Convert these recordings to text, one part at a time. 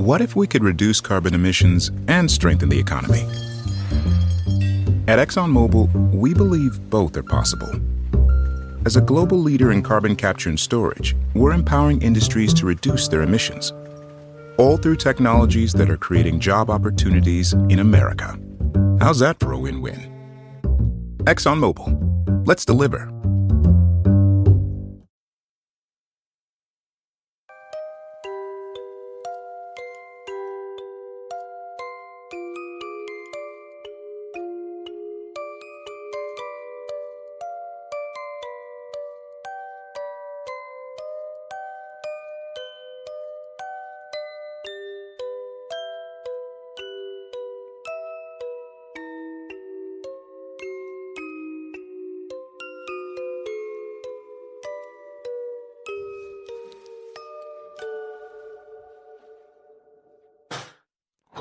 What if we could reduce carbon emissions and strengthen the economy? At ExxonMobil, we believe both are possible. As a global leader in carbon capture and storage, we're empowering industries to reduce their emissions, all through technologies that are creating job opportunities in America. How's that for a win-win? ExxonMobil. Let's deliver.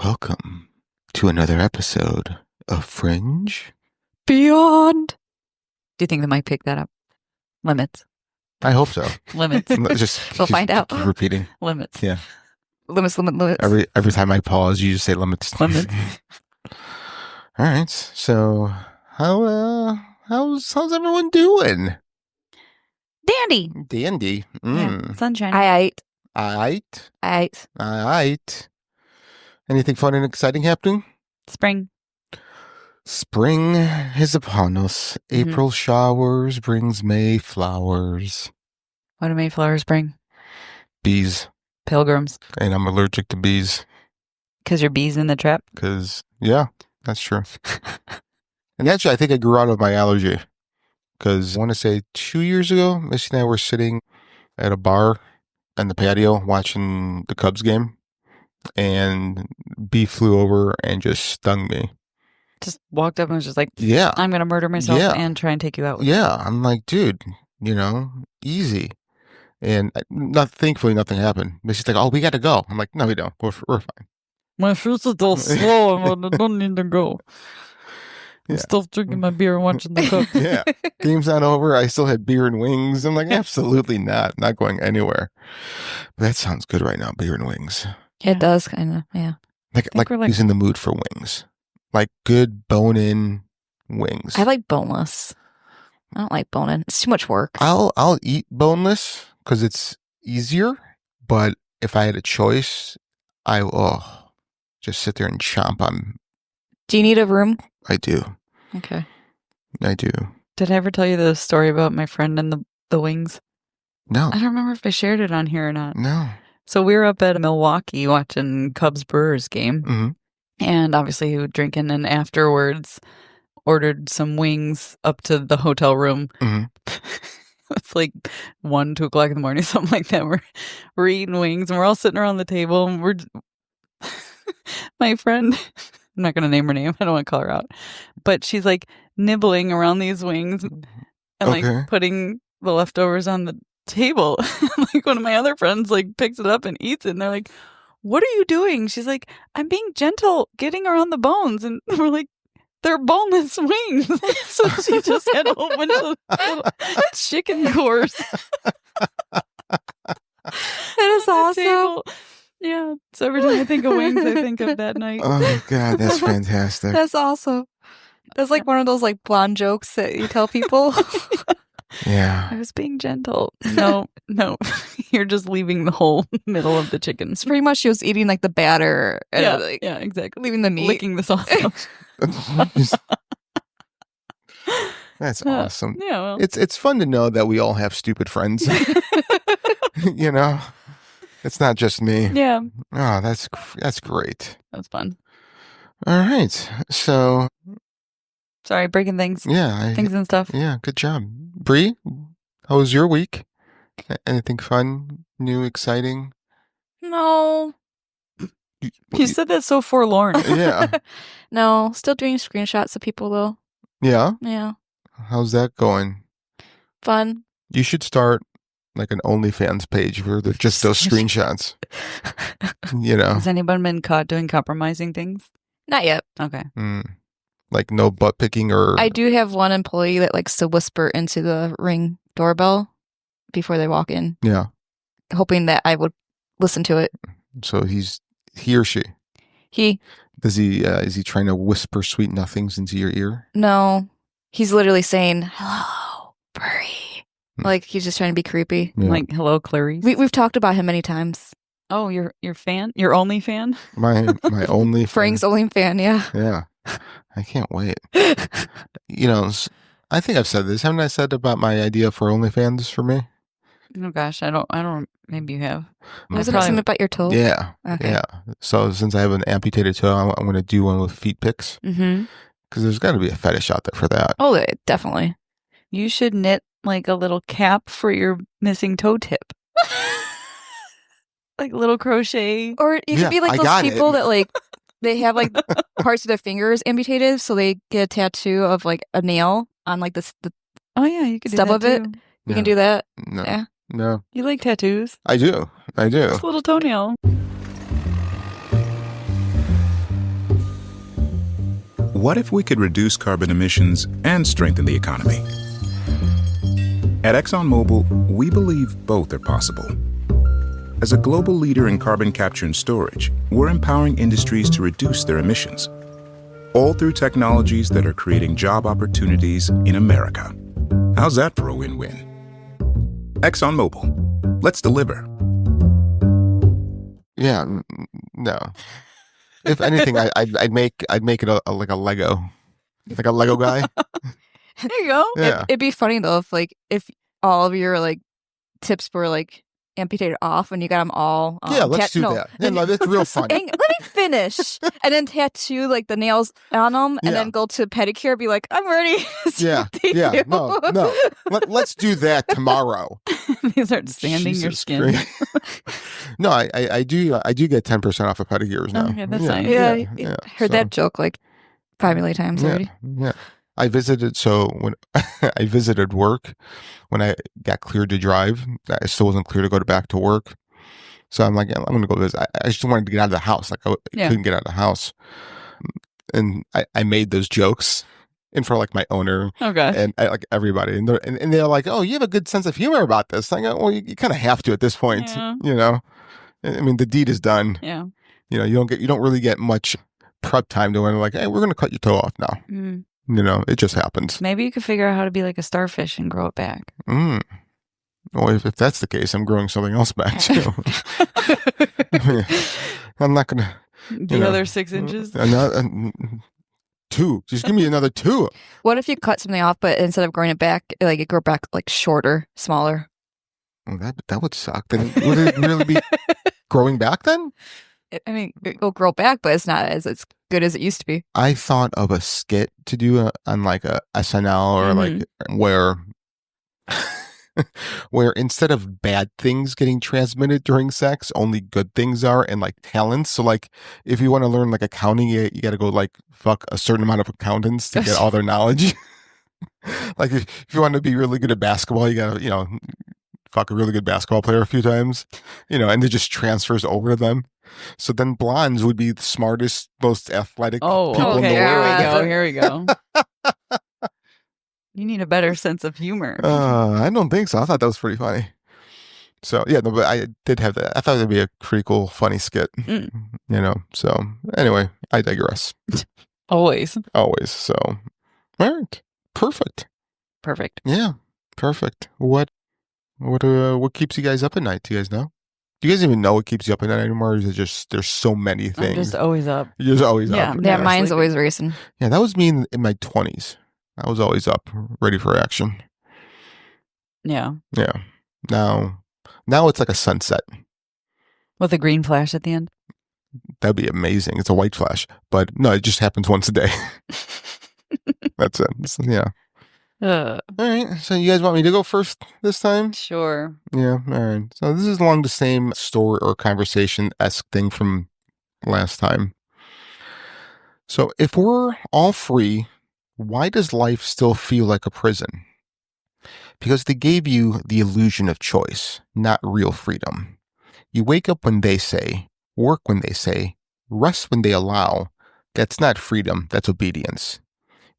Welcome to another episode of Fringe Beyond. Do you think they might pick that up? Limits. I hope so. Limits. We'll find out. Keep repeating. Limits. Yeah. Limits. Every time I pause, you just say limits. Limits. All right. So how's everyone doing? Dandy. Dandy. Yeah. Sunshine. Aight. Anything fun and exciting happening? Spring. Spring is upon us. Mm-hmm. April showers brings May flowers. What do May flowers bring? Bees. Pilgrims. And I'm allergic to bees. Because you're bees in the trap? Because, yeah, that's true. And actually, I think I grew out of my allergy. Because I want to say 2 years ago, Missy and I were sitting at a bar on the patio watching the Cubs game. And bee flew over and just stung me. Just walked up and was just like, yeah, I'm going to murder myself and try and take you out. Yeah, I'm like, dude, easy. And thankfully, nothing happened. But she's like, oh, we got to go. I'm like, no, we don't. We're fine. My fruits are all slow. I don't need to go. I'm still drinking my beer and watching the Cubs. Yeah. Game's not over. I still had beer and wings. I'm like, absolutely not. Not going anywhere. But that sounds good right now, beer and wings. It does, kind of, yeah. Like he's in the mood for wings. Like good bone-in wings. I like boneless. I don't like bone-in. It's too much work. I'll eat boneless because it's easier. But if I had a choice, I will just sit there and chomp on. Do you need a room? I do. Okay. I do. Did I ever tell you the story about my friend and the wings? No. I don't remember if I shared it on here or not. No. So we were up at Milwaukee watching Cubs-Brewers game. Mm-hmm. And obviously we were drinking, and afterwards ordered some wings up to the hotel room. Mm-hmm. It's like 1, 2 o'clock in the morning, something like that. We're eating wings, and we're all sitting around the table, and we're my friend, I'm not going to name her name. I don't want to call her out. But she's like nibbling around these wings and like putting the leftovers on the table. Like one of my other friends like picks it up and eats it, and they're like, what are you doing? She's like, I'm being gentle, getting around the bones. And we're like, they're boneless wings. So she just had a whole bunch of little chicken cores. That is awesome. Yeah. So every time I think of wings, I think of that night. Oh God, that's fantastic. That's awesome. That's like one of those like blonde jokes that you tell people. Yeah. I was being gentle. No. You're just leaving the whole middle of the chicken. So pretty much she was eating like the batter. And, yeah, exactly. Leaving the meat. Licking the sauce out. That's awesome. Yeah, well. It's fun to know that we all have stupid friends. It's not just me. Yeah. Oh, that's great. That's fun. All right. So. Sorry, breaking things. Yeah. Things and stuff. Yeah, good job. Bree, how was your week? Anything fun, new, exciting? No. You said that so forlorn. Yeah. No, still doing screenshots of people though. Yeah? Yeah. How's that going? Fun. You should start like an OnlyFans page where they're just those screenshots. Has anyone been caught doing compromising things? Not yet. Okay. Like no butt picking or... I do have one employee that likes to whisper into the Ring doorbell before they walk in. Yeah. Hoping that I would listen to it. So he's He or she? He. Does he? Is he trying to whisper sweet nothings into your ear? No. He's literally saying, hello, Burry. Like, he's just trying to be creepy. Yeah. Like, hello, Clarice. We've talked about him many times. Oh, your fan? Your only fan? My only Frank's only fan, yeah. Yeah. I can't wait. I think I've said this. Haven't I said about my idea for OnlyFans for me? Oh gosh, I don't. Maybe you have. Wasn't it something about your toe? Yeah. Okay. Yeah. So since I have an amputated toe, I'm going to do one with feet pics. Mm-hmm. Because there's got to be a fetish out there for that. Oh, definitely. You should knit like a little cap for your missing toe tip. Like little crochet. Or you could be like those people that like they have like parts of their fingers amputated, so they get a tattoo of like a nail on like the Oh yeah, you could do stub that of it. too. You can do that. No. Yeah. No. You like tattoos? I do. Just a little toenail. What if we could reduce carbon emissions and strengthen the economy? At ExxonMobil, we believe both are possible. As a global leader in carbon capture and storage, we're empowering industries to reduce their emissions, all through technologies that are creating job opportunities in America. How's that for a win-win? ExxonMobil, let's deliver. Yeah. No. If anything, I'd make it like a Lego, like a Lego guy. There you go. Yeah. It'd be funny though if all of your like tips were like amputated off and you got them all. Yeah, let's do that. Yeah, no, that's real fun. Let me finish, and then tattoo like the nails on them, and then go to pedicure. Be like, I'm ready. Yeah. No. Let's do that tomorrow. You start sanding your Jesus skin. Christ. No, I do get 10% off of pedicures now. Okay, that's nice. Yeah, heard that joke like 5 million times already. Yeah. I visited when I visited work when I got cleared to drive. I still wasn't clear to go back to work. So I'm like, I'm going to go visit. I just wanted to get out of the house. Like I couldn't get out of the house. And I made those jokes in front of like my owner and like everybody. And they're like, oh, you have a good sense of humor about this. I go, well, you kind of have to at this point, you know? I mean, the deed is done. Yeah. You know, you don't really get much prep time to when like, hey, we're going to cut your toe off now. Mm. You know, it just happens. Maybe you could figure out how to be like a starfish and grow it back. Well, if that's the case, I'm growing something else back too. I'm not going to. The other 6 inches? 2. Just give me another 2. What if you cut something off, but instead of growing it back, like it grew back like shorter, smaller? Well, that would suck. Then would it really be growing back then? I mean, it will grow back, but it's not as good as it used to be. I thought of a skit to do on like a SNL or like where instead of bad things getting transmitted during sex, only good things are and like talents. So like if you want to learn like accounting, you got to go like fuck a certain amount of accountants to get all their knowledge. Like if you want to be really good at basketball, you got to, fuck a really good basketball player a few times, and it just transfers over to them. So then blondes would be the smartest, most athletic people in the world. Here we go. You need a better sense of humor. I don't think so. I thought that was pretty funny. So yeah, no, but I did have that. I thought it'd be a pretty cool, funny skit. So anyway, I digress. Always. So, all right, perfect. Yeah, perfect. What keeps you guys up at night? Do you guys know? Do you guys even know what keeps you up at night anymore? Or is it just there's so many things? I'm just always up. You're just always up. Yeah, mine's always racing. Yeah, that was me in my 20s. I was always up, ready for action. Yeah. Yeah. Now it's like a sunset. With a green flash at the end? That'd be amazing. It's a white flash. But no, it just happens once a day. That's it. So, yeah. All right. So you guys want me to go first this time? Sure. Yeah. All right. So this is along the same story or conversation-esque thing from last time. So if we're all free, why does life still feel like a prison? Because they gave you the illusion of choice, not real freedom. You wake up when they say, work when they say, rest when they allow. That's not freedom, that's obedience.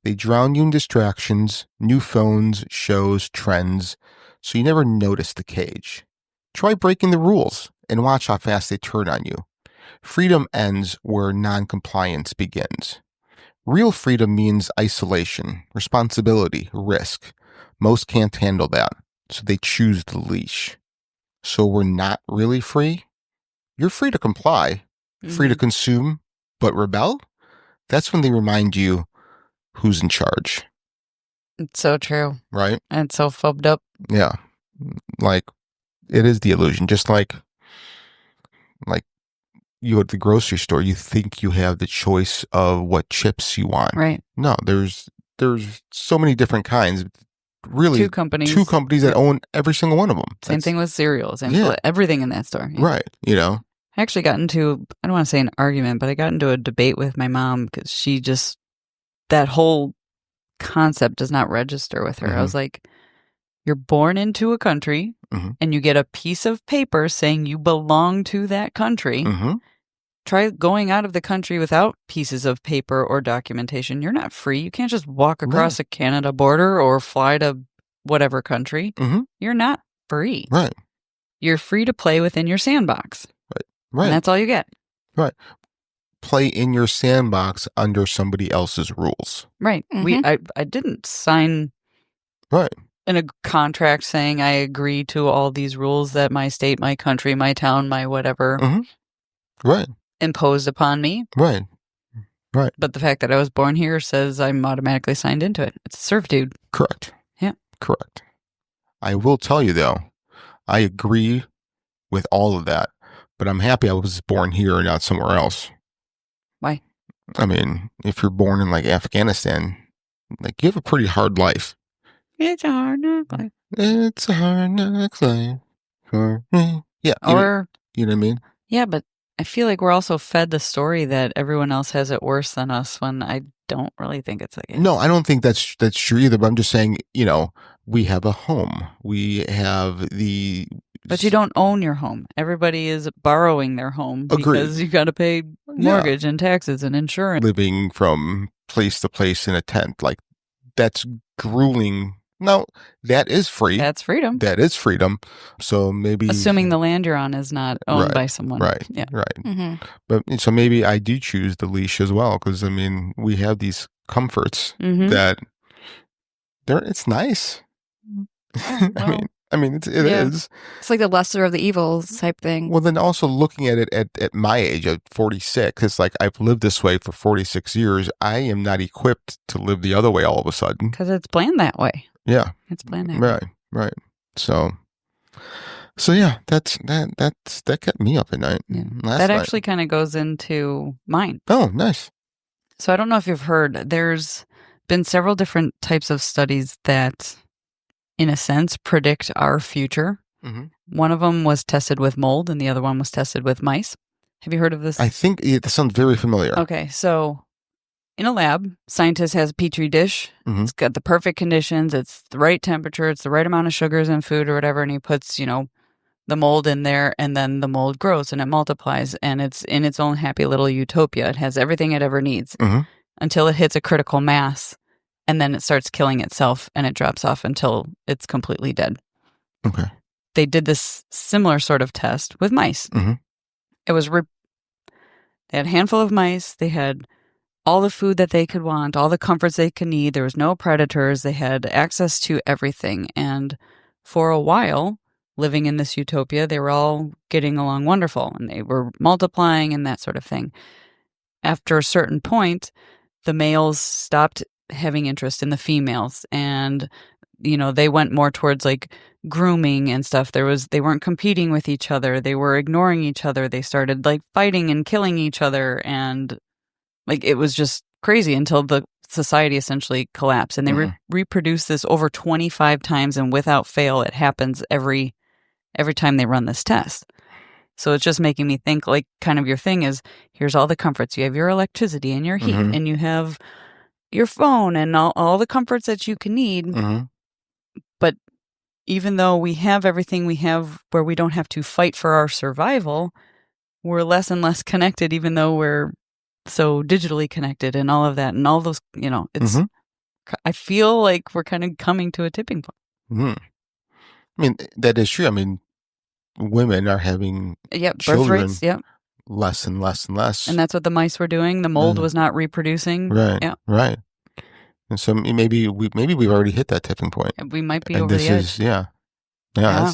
They drown you in distractions, new phones, shows, trends, so you never notice the cage. Try breaking the rules and watch how fast they turn on you. Freedom ends where non-compliance begins. Real freedom means isolation, responsibility, risk. Most can't handle that, so they choose the leash. So we're not really free. You're free to comply, free to consume, but rebel? That's when they remind you who's in charge. It's so true. Right? And it's so phobbed up. Yeah. Like, it is the illusion. Just like you go to the grocery store, you think you have the choice of what chips you want. Right. No, there's so many different kinds. Really, two companies that own every single one of them. Same thing with cereals and everything in that store. Yeah. Right. You know, I actually got into, I don't want to say an argument, but I got into a debate with my mom because she just, that whole concept does not register with her. I was like, you're born into a country and you get a piece of paper saying you belong to that country. Try going out of the country without pieces of paper or documentation. You're not free. You can't just walk across a Canada border or fly to whatever country. You're not free. Right. You're free to play within your sandbox. Right. And that's all you get. Right. Play in your sandbox under somebody else's rules. Right. I didn't sign in a contract saying I agree to all these rules that my state, my country, my town, my whatever imposed upon me. Right. But the fact that I was born here says I'm automatically signed into it. It's servitude. Correct. Yeah. Correct. I will tell you though, I agree with all of that, but I'm happy I was born here and not somewhere else. Why? I mean, if you're born in like Afghanistan, like you have a pretty hard life. It's a hard knock life. It's a hard knock life for me. Yeah. You know what I mean? Yeah, but I feel like we're also fed the story that everyone else has it worse than us when I don't really think it's like it. No, I don't think that's true either, but I'm just saying, you know, we have a home. We have the... But you don't own your home. Everybody is borrowing their home because you got to pay mortgage and taxes and insurance. Living from place to place in a tent, like that's grueling. No, that is free. That's freedom. That is freedom. So maybe... Assuming the land you're on is not owned by someone. Right, yeah. Right. But so maybe I do choose the leash as well, because I mean, we have these comforts that it's nice. Well, I mean, it is. It's like the lesser of the evils type thing. Well, then also looking at it at my age, at 46, it's like I've lived this way for 46 years. I am not equipped to live the other way all of a sudden. Because it's planned that way. Yeah. It's planned that way. Right. So yeah, that kept me up at night. Yeah. That actually kind of goes into mine. Oh, nice. So I don't know if you've heard, there's been several different types of studies that, in a sense, predict our future. One of them was tested with mold and the other one was tested with mice. Have you heard of this? I think it sounds very familiar. Okay, so in a lab, scientist has a petri dish. It's got the perfect conditions. It's the right temperature. It's the right amount of sugars in food or whatever. And he puts, the mold in there, and then the mold grows and it multiplies, and it's in its own happy little utopia. It has everything it ever needs until it hits a critical mass, and then it starts killing itself and it drops off until it's completely dead. Okay. They did this similar sort of test with mice. It was they had a handful of mice. They had all the food that they could want, all the comforts they could need. There was no predators. They had access to everything. And for a while, living in this utopia, they were all getting along wonderful and they were multiplying and that sort of thing. After a certain point, the males stopped having interest in the females, and they went more towards like grooming and stuff. They weren't competing with each other. They were ignoring each other. They started like fighting and killing each other, and like it was just crazy until the society essentially collapsed. And they reproduce this over 25 times, and without fail, it happens every time they run this test. So it's just making me think, like, kind of your thing is, here's all the comforts. You have your electricity and your heat, and you have your phone and all the comforts that you can need. But even though we have everything we have where we don't have to fight for our survival, we're less and less connected, even though we're so digitally connected and all of that. And all those, it's, I feel like we're kind of coming to a tipping point. I mean, that is true. I mean, women are having birth children rates, less and less and less. And that's what the mice were doing. The mold was not reproducing. Right. Yeah. Right. And so maybe we've already hit that tipping point. We might be And over the edge.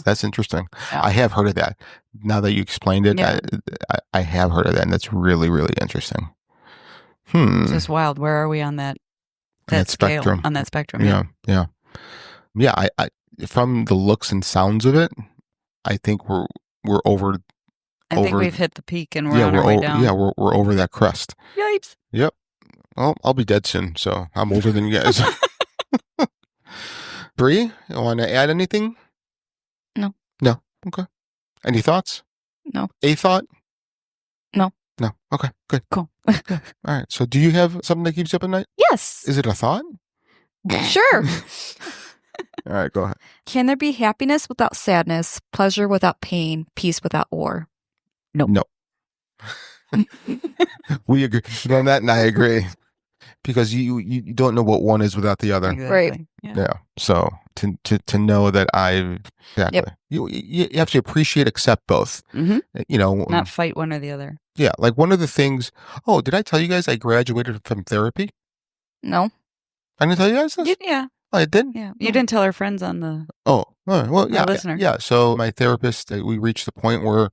That's interesting. Yeah. I have heard of that. Now that you explained it, Yeah. I have heard of that, and that's really, really interesting. It's just wild. Where are we on that scale, spectrum? On that spectrum. Yeah. I from the looks and sounds of it, I think we're over. I think we've hit the peak and we're on our way down. Yeah, we're over that crest. Yipes. Yep. Well, I'll be dead soon, so I'm older than you guys. Bree, you want to add anything? No. Okay. Any thoughts? No. A thought? No. Okay. Good. Cool. All right. So, do you have something that keeps you up at night? Yes. Is it a thought? Sure. All right. Go ahead. Can there be happiness without sadness, pleasure without pain, peace without war? No. We agree on that, and I agree. Because you don't know what one is without the other. Exactly. Right. Yeah. So to know that exactly. Yep. You have to appreciate, accept both. Mm-hmm. You know, Not fight one or the other. Yeah. Like one of the things. Oh, did I tell you guys I graduated from therapy? No. I didn't tell you guys this. Yeah. Oh, I did. Yeah. You didn't tell our friends on the. Oh, all right. Well, yeah. Listener. Yeah. So my therapist, we reached the point where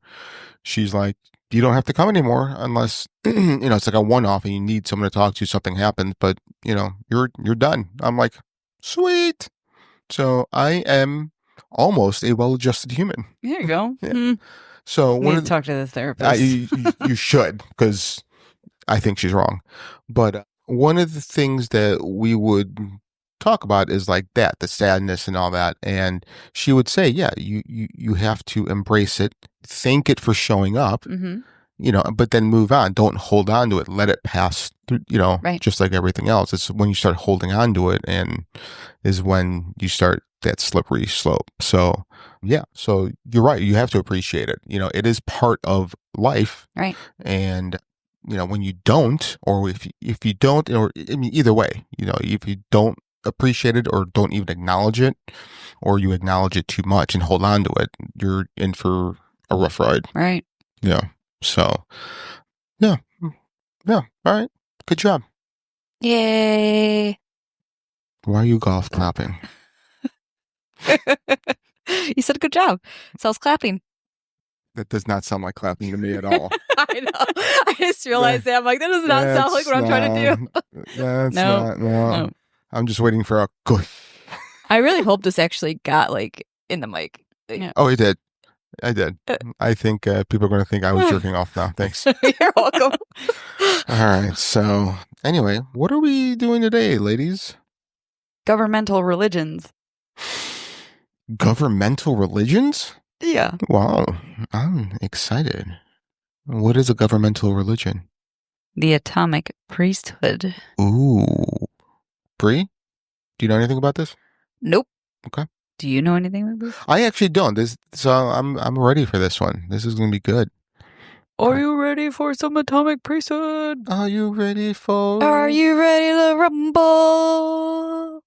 she's like, you don't have to come anymore unless it's like a one-off and you need someone to talk to. Something happens, but you're done. I'm like, sweet. So I am almost a well-adjusted human. There you go. Yeah. Mm. So We need to talk to this therapist. you should, because I think she's wrong. But one of the things that we would talk about is like that, the sadness and all that. And she would say, yeah, you have to embrace it, thank it for showing up, but then move on. Don't hold on to it. Let it pass through, Right. Just like everything else. It's when you start holding on to it and is when you start that slippery slope. So yeah, so you're right. You have to appreciate it. It is part of life. Right. And when you don't, or if you don't, or I mean, either way, if you don't appreciate it or don't even acknowledge it, or you acknowledge it too much and hold on to it, you're in for a rough ride. Right. Yeah. So, yeah. All right. Good job. Yay. Why are you golf clapping? You said a good job. So I was clapping. That does not sound like clapping to me at all. I know. I just realized that. I'm like, that does not sound like what I'm trying to do. That's No. no. I'm just waiting for a good. I really hope this actually got in the mic. Yeah. Oh, it did. I did. I think people are going to think I was jerking off now. Thanks. You're welcome. All right. So anyway, what are we doing today, ladies? Governmental religions. Governmental religions? Yeah. Wow. I'm excited. What is a governmental religion? The Atomic Priesthood. Ooh. Bree, do you know anything about this? Nope. Okay. Do you know anything about this? I actually don't. So I'm ready for this one. This is going to be good. Are you ready for some Atomic Priesthood? Are you ready for? Are you ready to rumble?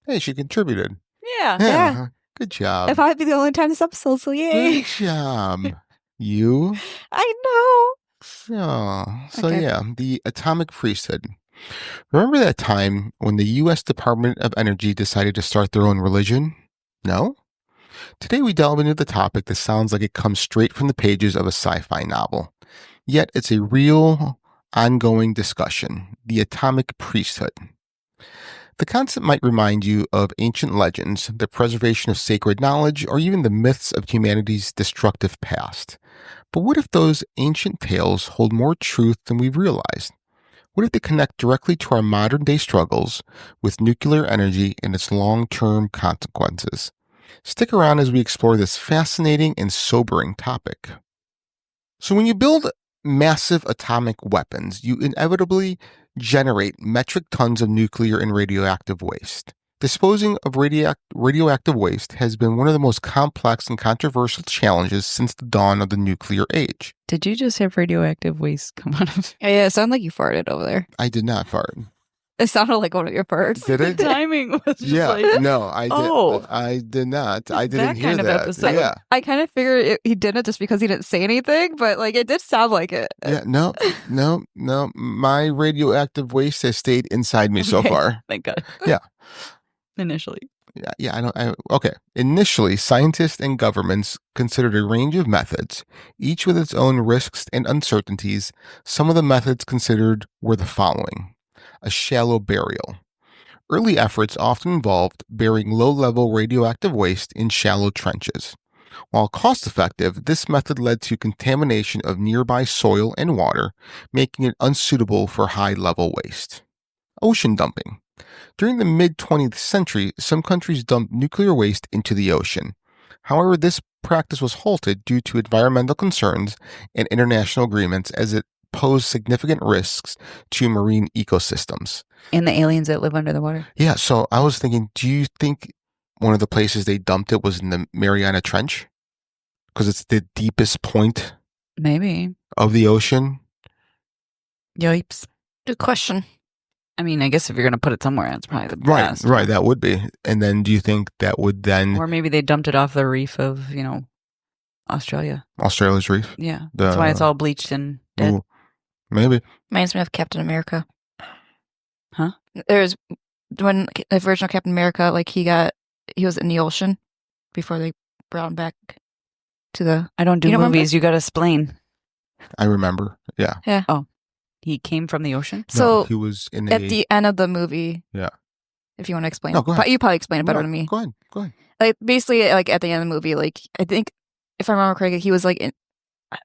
Hey, she contributed. Yeah. Good job. It might be the only time this episode, so yay. Good job. You? I know. So Okay. yeah, the Atomic Priesthood. Remember that time when the U.S. Department of Energy decided to start their own religion? No? Today we delve into the topic that sounds like it comes straight from the pages of a sci-fi novel. Yet it's a real, ongoing discussion, the Atomic Priesthood. The concept might remind you of ancient legends, the preservation of sacred knowledge, or even the myths of humanity's destructive past. But what if those ancient tales hold more truth than we've realized? What if they connect directly to our modern-day struggles with nuclear energy and its long-term consequences? Stick around as we explore this fascinating and sobering topic. So when you build massive atomic weapons, you inevitably generate metric tons of nuclear and radioactive waste. Disposing of radioactive waste has been one of the most complex and controversial challenges since the dawn of the nuclear age. Did you just have radioactive waste come out of Yeah, it sounded like you farted over there. I did not fart. It sounded like one of your birds. Did The it? timing was just Yeah. like, No, I did. Oh. I did not. I That didn't hear kind of that. episode. Yeah. I kind of figured he didn't just because he didn't say anything, but like it did sound like it. Yeah. No. My radioactive waste has stayed inside me so Okay. far. Thank God. Yeah. Initially. Yeah. Okay. Initially, scientists and governments considered a range of methods, each with its own risks and uncertainties. Some of the methods considered were the following: a shallow burial. Early efforts often involved burying low-level radioactive waste in shallow trenches. While cost-effective, this method led to contamination of nearby soil and water, making it unsuitable for high-level waste. Ocean dumping. During the mid-20th century, some countries dumped nuclear waste into the ocean. However, this practice was halted due to environmental concerns and international agreements, as it posed significant risks to marine ecosystems. And the aliens that live under the water. Yeah, so I was thinking, do you think one of the places they dumped it was in the Mariana Trench? Because it's the deepest point Maybe. of the ocean. Yipes. Good question. I mean, I guess if you're going to put it somewhere, it's probably the Right, best. right, that would be. And then do you think that would then Or maybe they dumped it off the reef of, Australia. Australia's reef? Yeah. That's why it's all bleached and dead. Ooh, maybe. Reminds me of Captain America. Huh? There's when the original Captain America, like he was in the ocean before they brought him back to the. I don't do You don't remember? movies. You got to explain. I remember. Yeah. He came from the ocean? No, So he was in at the end of the movie, Yeah. if you want to explain, No, go ahead. But you probably explain it better No, than me. Go ahead. Like basically, like at the end of the movie, like I think if I remember correctly, he was like in,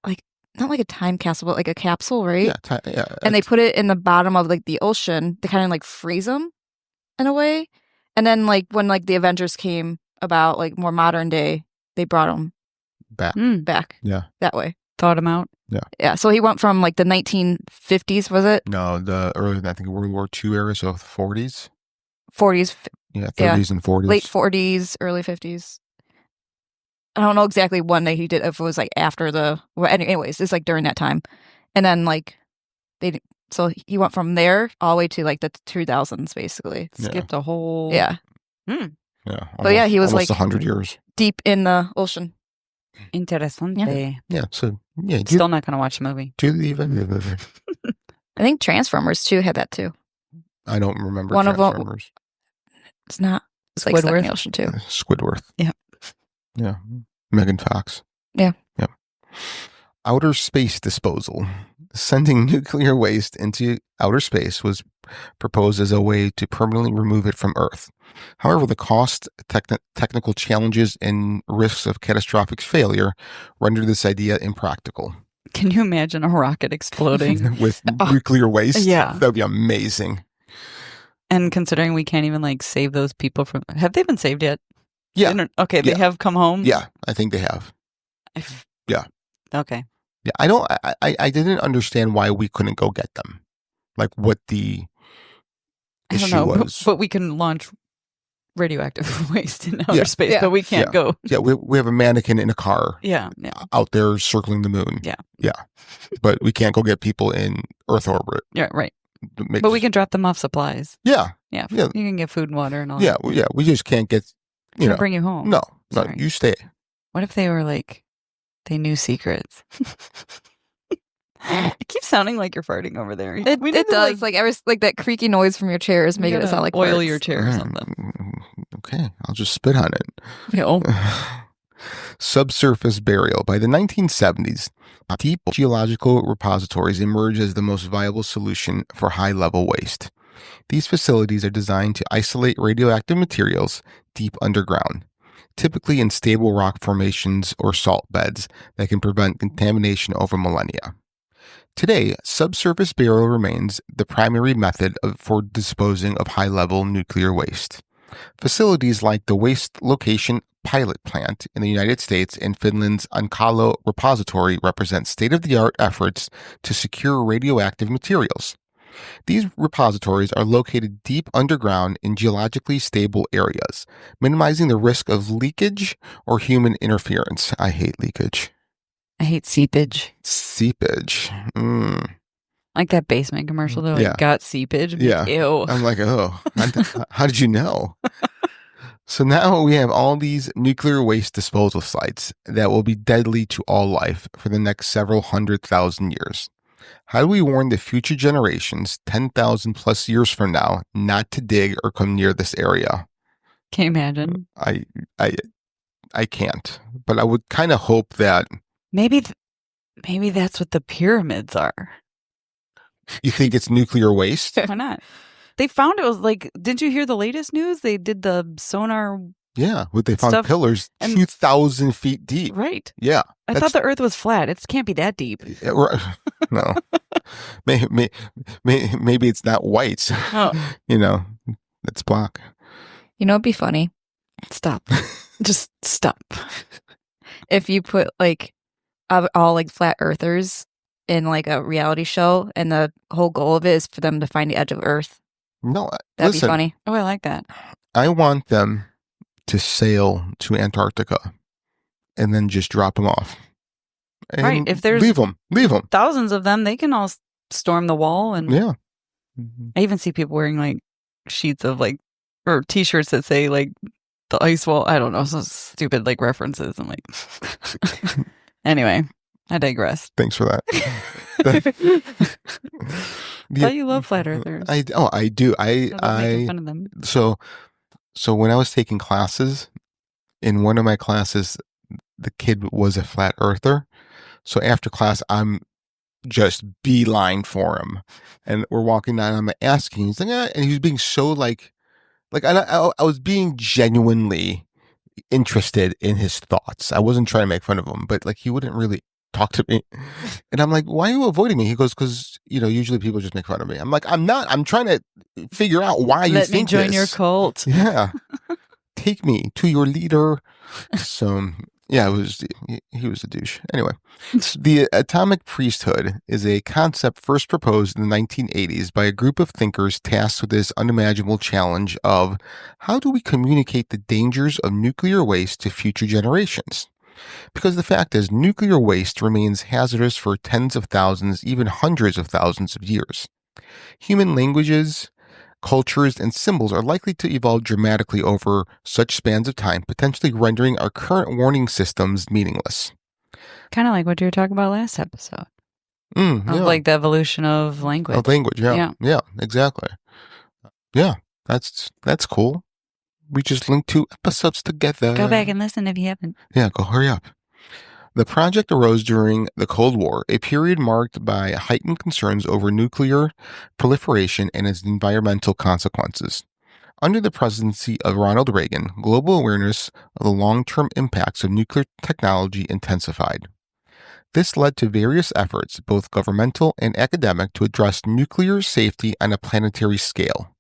like not like a time capsule, but like a capsule, right? Yeah. And they put it in the bottom of like the ocean to kind of like freeze him in a way. And then like when like the Avengers came about, like more modern day, they brought him back. back. Yeah. That way. Thought him out. Yeah. So he went from like the 1950s, was it? No, the early, I think, World War II era, so 40s. 40s, Yeah, 30s and 40s. late 40s, early 50s. I don't know exactly when he did, if it was like after anyways, it's like during that time. And then like so he went from there all the way to like the 2000s basically. Yeah. Skipped a whole. Yeah. Yeah. But yeah, he was almost like 100 years. deep in the ocean. Interesante. Yeah, so, yeah. Still not going to watch the movie. Do the event. I think Transformers 2 had that too. I don't remember One of them- Transformers. It's not. It's like stuck in the Squidward? ocean too. Squidward. Yeah. Yeah. Megan Fox. Yeah. Yep. Outer space disposal. Sending nuclear waste into outer space was proposed as a way to permanently remove it from Earth. However, the cost, technical challenges, and risks of catastrophic failure rendered this idea impractical. Can you imagine a rocket exploding? With nuclear waste? Yeah. That would be amazing. And considering we can't even like save those people from. Have they been saved yet? Yeah. Okay, they Yeah. have come home? Yeah, I think they have. Yeah. Okay. Yeah, I didn't understand why we couldn't go get them. Like what the I don't issue know. was. But we can launch radioactive waste in outer Yeah. space, Yeah. but we can't Yeah. go. Yeah, we have a mannequin in a car Yeah. out there circling the moon. Yeah. Yeah. But we can't go get people in Earth orbit. Yeah, right. It makes- But we can drop them off supplies. Yeah. Yeah. Yeah. You can get food and water and all Yeah. that. We just can't get, Can't bring you home. No, Sorry. you stay. What if they were like, they knew secrets? It keeps sounding like you're farting over there. It does. Like that creaky noise from your chair is making it sound like oil farts. your chair or something. Okay, I'll just spit on it. Oh. Subsurface burial. By the 1970s, deep geological repositories emerged as the most viable solution for high-level waste. These facilities are designed to isolate radioactive materials deep underground, typically in stable rock formations or salt beds that can prevent contamination over millennia. Today, subsurface burial remains the primary method for disposing of high-level nuclear waste. Facilities like the Waste Location Pilot Plant in the United States and Finland's Onkalo Repository represent state-of-the-art efforts to secure radioactive materials. These repositories are located deep underground in geologically stable areas, minimizing the risk of leakage or human interference. I hate leakage. I hate seepage. Seepage. Like that basement commercial, they're like, Yeah. got seepage. Yeah. Ew. I'm like, oh, how did you know? So now we have all these nuclear waste disposal sites that will be deadly to all life for the next several 100,000 years. How do we warn the future generations 10,000 plus years from now not to dig or come near this area? Can you imagine? I can't, but I would kind of hope that. Maybe that's what the pyramids are. You think it's nuclear waste? Why not? They found it was like, didn't you hear the latest news? They did the sonar. Yeah, they found Stuff pillars and- 2,000 feet deep. Right. Yeah. I thought the earth was flat. It can't be that deep. No. Maybe it's not white. Oh. It's black. You know, it'd be funny Stop. Just stop. if you put like all like flat earthers in like a reality show, and the whole goal of it is for them to find the edge of Earth. No, That'd listen, be funny. Oh, I like that. I want them to sail to Antarctica and then just drop them off. And Right, if there's- leave them. Thousands of them, they can all storm the wall. And Yeah. I even see people wearing like sheets of like, or t-shirts that say like the ice wall. I don't know, some stupid like references. I'm like, anyway, I digress. Thanks for that. Thought you love flat earthers. I do. I love making fun of them. So when I was taking classes, in one of my classes, the kid was a flat earther. So after class, I'm just beeline for him, and we're walking down. I'm asking, he's like, and he was being so like I was being genuinely interested in his thoughts. I wasn't trying to make fun of him, but like he wouldn't really talk to me. And I'm like, why are you avoiding me? He goes, because usually people just make fun of me. I'm like, I'm not. I'm trying to figure out why you Let me think join this. your cult. Yeah. Take me to your leader. So yeah, he was a douche. Anyway, the Atomic Priesthood is a concept first proposed in the 1980s by a group of thinkers tasked with this unimaginable challenge of how do we communicate the dangers of nuclear waste to future generations? Because the fact is, nuclear waste remains hazardous for tens of thousands, even hundreds of thousands of years. Human languages, cultures, and symbols are likely to evolve dramatically over such spans of time, potentially rendering our current warning systems meaningless. Kind of like what you were talking about last episode. Yeah. Of like the evolution of language. Of language, yeah. Yeah, exactly. Yeah, that's cool. We just linked 2 episodes together. Go back and listen if you haven't. Yeah, go hurry up. The project arose during the Cold War, a period marked by heightened concerns over nuclear proliferation and its environmental consequences. Under the presidency of Ronald Reagan, global awareness of the long-term impacts of nuclear technology intensified. This led to various efforts, both governmental and academic, to address nuclear safety on a planetary scale.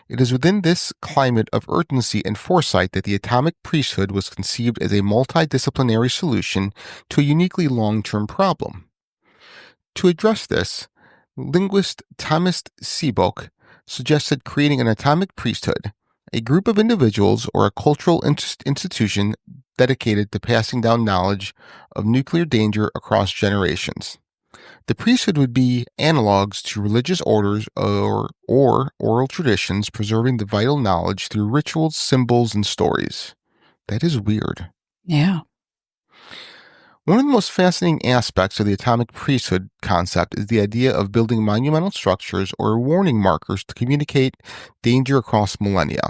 It is within this climate of urgency and foresight that the Atomic Priesthood was conceived as a multidisciplinary solution to a uniquely long-term problem. To address this, linguist Thomas Seabook suggested creating an Atomic Priesthood, a group of individuals or a cultural institution dedicated to passing down knowledge of nuclear danger across generations. The priesthood would be analogs to religious orders or oral traditions, preserving the vital knowledge through rituals, symbols, and stories. That is weird. Yeah. One of the most fascinating aspects of the atomic priesthood concept is the idea of building monumental structures or warning markers to communicate danger across millennia.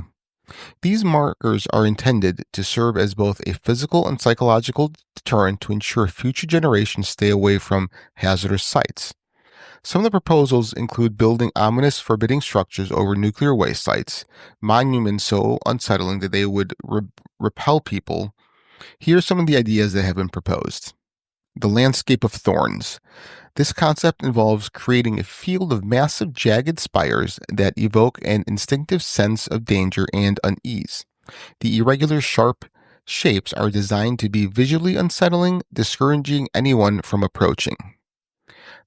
These markers are intended to serve as both a physical and psychological deterrent to ensure future generations stay away from hazardous sites. Some of the proposals include building ominous, forbidding structures over nuclear waste sites, monuments so unsettling that they would repel people. Here are some of the ideas that have been proposed. The landscape of thorns. This concept involves creating a field of massive jagged spires that evoke an instinctive sense of danger and unease. The irregular, sharp shapes are designed to be visually unsettling, discouraging anyone from approaching.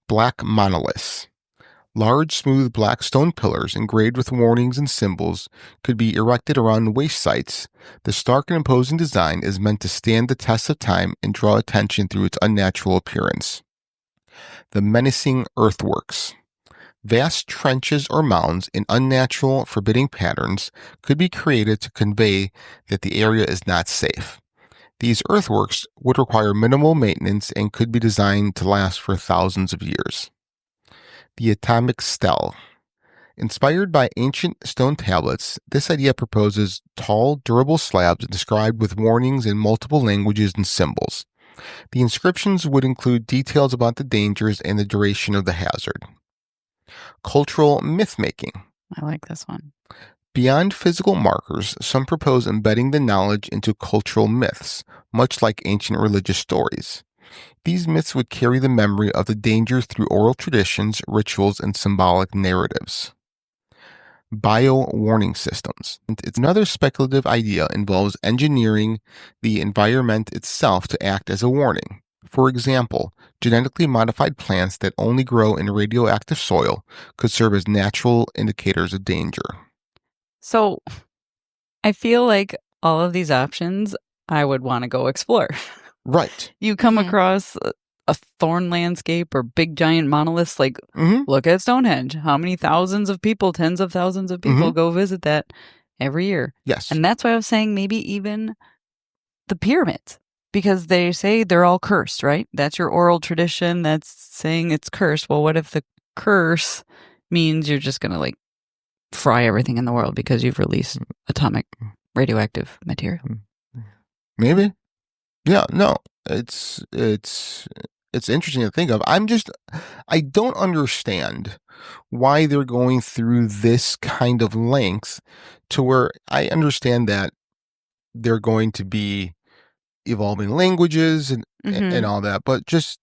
Black monoliths. Large, smooth black stone pillars engraved with warnings and symbols could be erected around waste sites. The stark and imposing design is meant to stand the test of time and draw attention through its unnatural appearance. The menacing earthworks. Vast trenches or mounds in unnatural, forbidding patterns could be created to convey that the area is not safe. These earthworks would require minimal maintenance and could be designed to last for thousands of years. The atomic stele. Inspired by ancient stone tablets, this idea proposes tall, durable slabs described with warnings in multiple languages and symbols. The inscriptions would include details about the dangers and the duration of the hazard. Cultural myth-making. I like this one. Beyond physical markers, some propose embedding the knowledge into cultural myths, much like ancient religious stories. These myths would carry the memory of the dangers through oral traditions, rituals, and symbolic narratives. Bio-warning systems. It's another speculative idea involves engineering the environment itself to act as a warning. For example, genetically modified plants that only grow in radioactive soil could serve as natural indicators of danger. So I feel like all of these options I would want to go explore. Right. You come across a thorn landscape or big giant monoliths, like look at Stonehenge. How many thousands of people, tens of thousands of people go visit that every year? Yes. And that's why I was saying maybe even the pyramids, because they say they're all cursed, right? That's your oral tradition that's saying it's cursed. Well, what if the curse means you're just going to like fry everything in the world because you've released atomic radioactive material? Maybe. Yeah, no. It's interesting to think of. I don't understand why they're going through this kind of length to where I understand that they're going to be evolving languages and all that, but just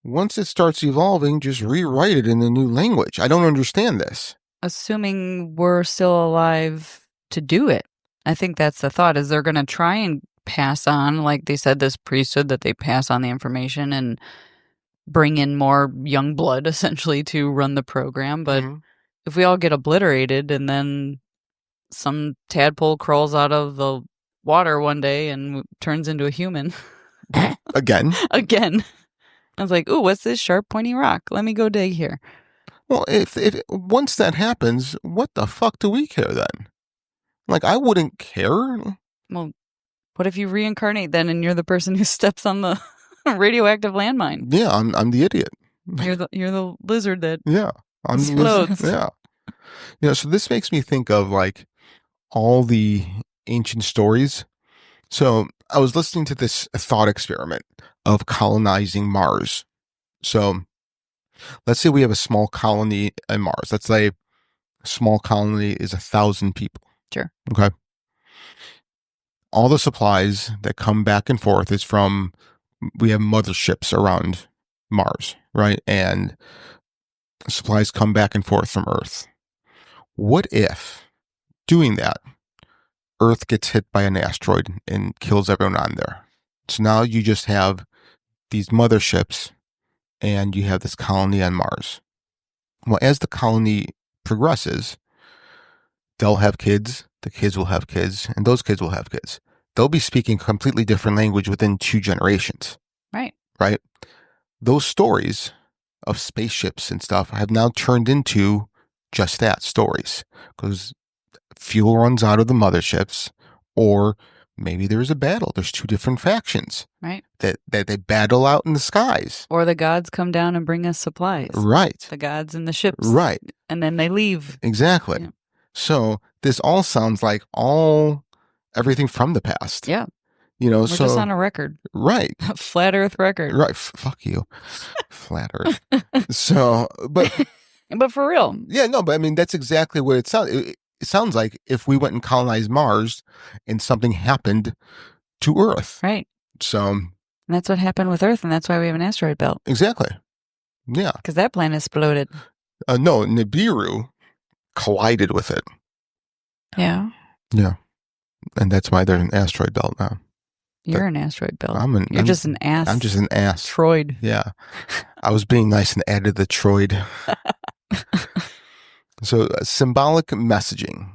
once it starts evolving, just rewrite it in a new language. I don't understand this. Assuming we're still alive to do it. I think that's the thought, is they're going to try and pass on, like they said, this priesthood, that they pass on the information and bring in more young blood essentially to run the program. But if we all get obliterated and then some tadpole crawls out of the water one day and turns into a human again, I was like, ooh, what's this sharp pointy rock? Let me go dig here. Well, if once that happens, what the fuck do we care then? Like, I wouldn't care. Well, what if you reincarnate then and you're the person who steps on the radioactive landmine? Yeah, I'm the idiot. You're the lizard that explodes. Yeah. So this makes me think of like all the ancient stories. So I was listening to this thought experiment of colonizing Mars. So let's say we have a small colony on Mars. Let's say a small colony is 1,000 people. Sure. Okay. All the supplies that come back and forth is from, we have motherships around Mars, right? And supplies come back and forth from Earth. What if, doing that, Earth gets hit by an asteroid and kills everyone on there? So now you just have these motherships and you have this colony on Mars. Well, as the colony progresses, they'll have kids, the kids will have kids, and those kids will have kids. They'll be speaking completely different language within 2 generations. Right. Right? Those stories of spaceships and stuff have now turned into just that, stories. Because fuel runs out of the motherships, or maybe there's a battle. There's 2 different factions. Right. That they battle out in the skies. Or the gods come down and bring us supplies. Right. The gods and the ships. Right. And then they leave. Exactly. Yeah. So this all sounds like everything from the past. Yeah. You know, we're just on a record. Right. A flat earth record. Right. Fuck you. Flat earth. So, but for real. Yeah, no, but I mean, that's exactly what it sounds. It sounds like if we went and colonized Mars and something happened to Earth. Right. So. And that's what happened with Earth, and that's why we have an asteroid belt. Exactly. Yeah. Because that planet exploded. No, Nibiru collided with it. Yeah. Yeah. And that's why there's an asteroid belt now. You're an asteroid belt. You're just an ass. I'm just an ass. Troid. Yeah. I was being nice and added the troid. So, symbolic messaging.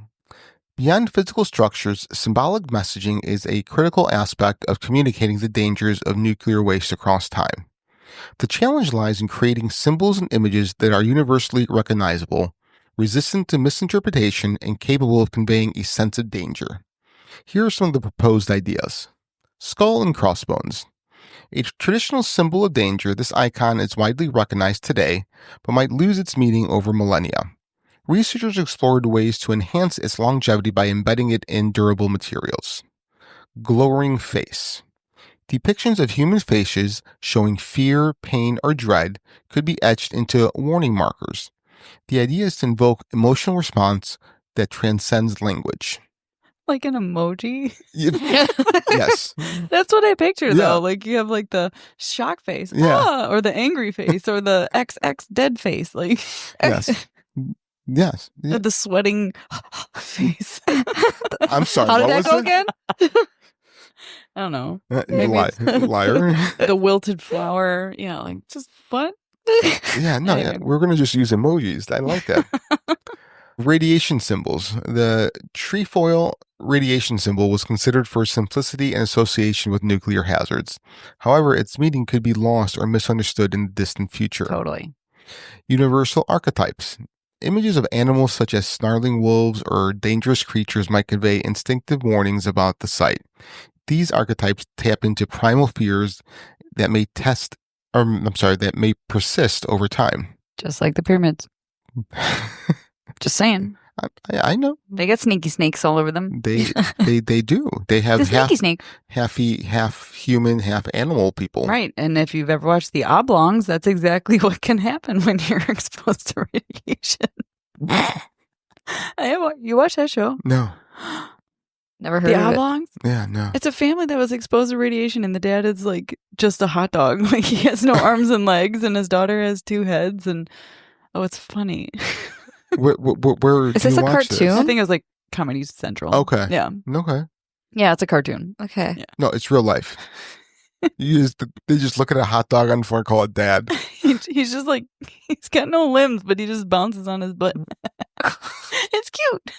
Beyond physical structures, symbolic messaging is a critical aspect of communicating the dangers of nuclear waste across time. The challenge lies in creating symbols and images that are universally recognizable, resistant to misinterpretation, and capable of conveying a sense of danger. Here are some of the proposed ideas. Skull and crossbones. A traditional symbol of danger, this icon is widely recognized today, but might lose its meaning over millennia. Researchers explored ways to enhance its longevity by embedding it in durable materials. Glowering face. Depictions of human faces showing fear, pain, or dread could be etched into warning markers. The idea is to invoke emotional response that transcends language. Like an emoji. Yes. That's what I picture, though. Yeah. Like you have like the shock face, Yeah. or the angry face, or the XX dead face, like Yes. Yes. Yeah. the sweating face. I'm sorry. How did what that go was again? I don't know. Maybe liar. The wilted flower. Yeah, like just what? Yeah, no, yeah. We're going to just use emojis. I like that. Radiation symbols. The trefoil radiation symbol was considered for simplicity and association with nuclear hazards. However, its meaning could be lost or misunderstood in the distant future. Totally. Universal archetypes. Images of animals such as snarling wolves or dangerous creatures might convey instinctive warnings about the site. These archetypes tap into primal fears that may that may persist over time. Just like the pyramids. Just saying. I know. They got sneaky snakes all over them. They do. They have The sneaky snake. half human, half animal people. Right. And if you've ever watched The Oblongs, that's exactly what can happen when you're exposed to radiation. You watch that show? No. Never The heard of it. Oblongs? Yeah, no. It's a family that was exposed to radiation, and the dad is like just a hot dog. Like he has no arms and legs, and his daughter has 2 heads. And it's funny. Where Is do this you a watch cartoon? this? I think it was like Comedy Central. Okay. Yeah. Okay. Yeah, it's a cartoon. Okay. Yeah. No, it's real life. They just look at a hot dog on the floor and call it dad. He's just like, he's got no limbs, but he just bounces on his butt. It's cute.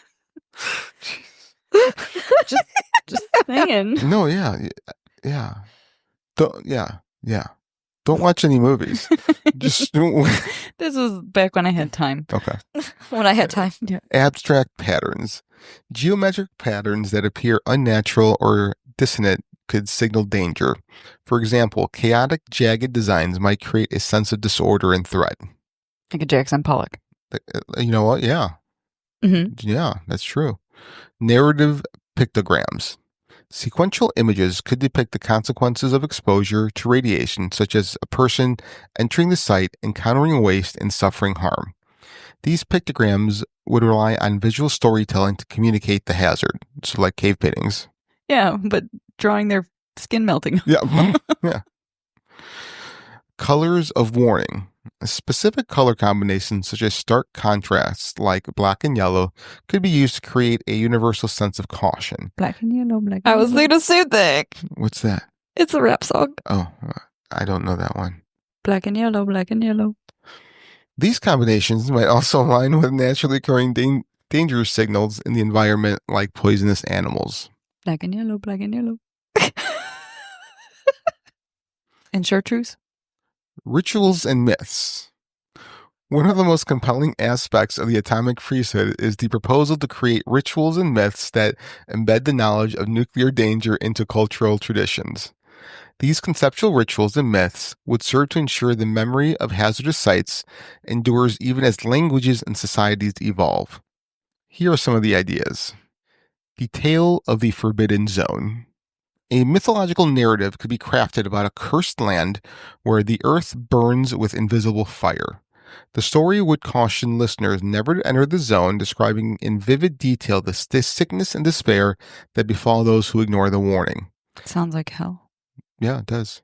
just saying. No, yeah. Don't watch any movies. Just This was back when I had time. okay. When I had time. Abstract patterns. Geometric patterns that appear unnatural or dissonant could signal danger. For example, chaotic, jagged designs might create a sense of disorder and threat. Like a Jackson Pollock. You know what? Yeah. Mm-hmm. Yeah, that's true. Narrative pictograms. Sequential images could depict the consequences of exposure to radiation, such as a person entering the site, encountering waste, and suffering harm. These pictograms would rely on visual storytelling to communicate the hazard, so like cave paintings. Yeah, but drawing their skin melting. Yeah. Yeah. Colors of warning. Specific color combinations, such as stark contrasts like black and yellow, could be used to create a universal sense of caution. Black and yellow, black and I was yellow. thinking of same thing. What's that? It's a rap song. Oh, I don't know that one. Black and yellow, black and yellow. These combinations might also align with naturally occurring danger signals in the environment, like poisonous animals. Black and yellow, black and yellow. And chartreuse? Rituals and myths. One of the most compelling aspects of the Atomic Priesthood is the proposal to create rituals and myths that embed the knowledge of nuclear danger into cultural traditions. These conceptual rituals and myths would serve to ensure the memory of hazardous sites endures even as languages and societies evolve. Here are some of the ideas. The Tale of the Forbidden Zone. A mythological narrative could be crafted about a cursed land where the earth burns with invisible fire. The story would caution listeners never to enter the zone, describing in vivid detail the sickness and despair that befall those who ignore the warning. Sounds like hell. Yeah, it does.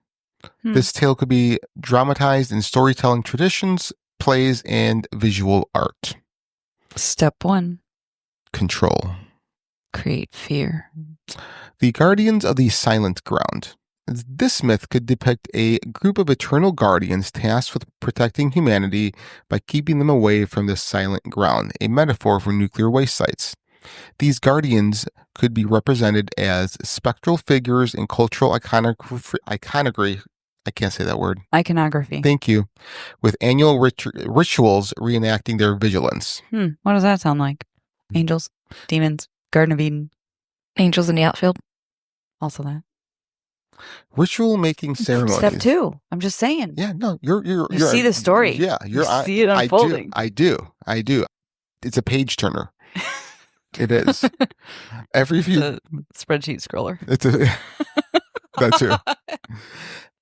This tale could be dramatized in storytelling traditions, plays, and visual art. Step 1. Control. Create fear. The Guardians of the Silent Ground. This myth could depict a group of eternal guardians tasked with protecting humanity by keeping them away from the silent ground, a metaphor for nuclear waste sites. These guardians could be represented as spectral figures in cultural iconography I can't say that word. Iconography. Thank you. With annual rituals reenacting their vigilance. What does that sound like? Angels, demons, Garden of Eden. Angels in the outfield. Also that. Ritual making ceremonies. Step 2. I'm just saying. Yeah, no, you're You see the story. Yeah, You see it unfolding. I do. It's a page turner. It is. Every few It's a spreadsheet scroller. That too.